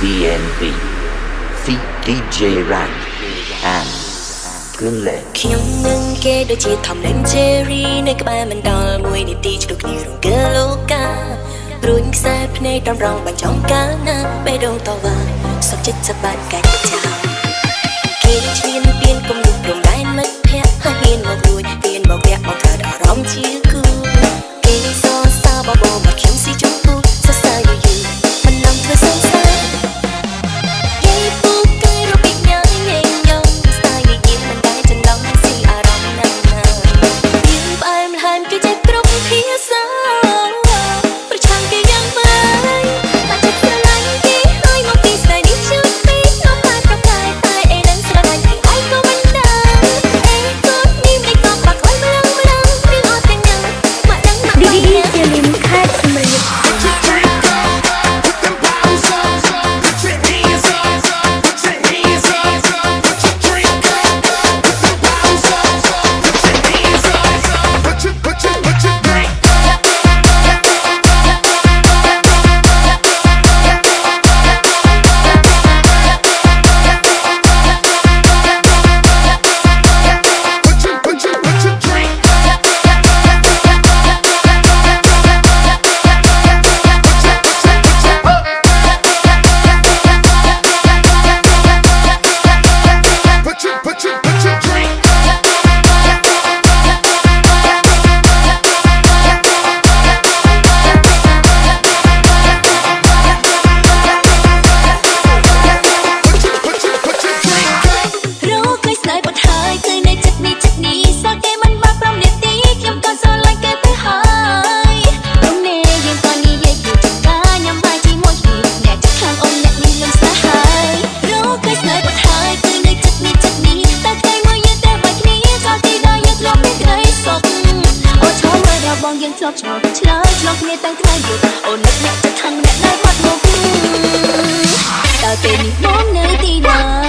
DNB Feat DJ Rang and គ្រឿងលេខ្ញុំនឹងគេដូចជាថំនឹង Cherry នៅក្បែរមិនដល់មួយនាទីជួបគ្នារងកើលោការួញខ្សែភ្នែកដំរងបញ្ចំកាលណាបេះដូងតវ៉ាសុខចិត្តសប្បាយកាច់ចោលគេឈ្លានពៀនគំនុំព្រំដែនមិត្តភ័ក្ដិហើយហ៊ានមករួចពៀនមកវាក់មកកើតអារម្មណ៍ជាគូគេសរសើរបបោមកខ្ញុំស៊ីជុំពូសរសើរយូរមិនឡំធ្វើសង្សារបងយើងធ្លាប់ឆ្លោះឆ្លើយឆ្លោះគ្នាតាំងថ្ងៃយប់អូននឹកអ្នកចិត្តខាងអ្នកណាបាត់មកតើពេលនេះបងនៅទីណា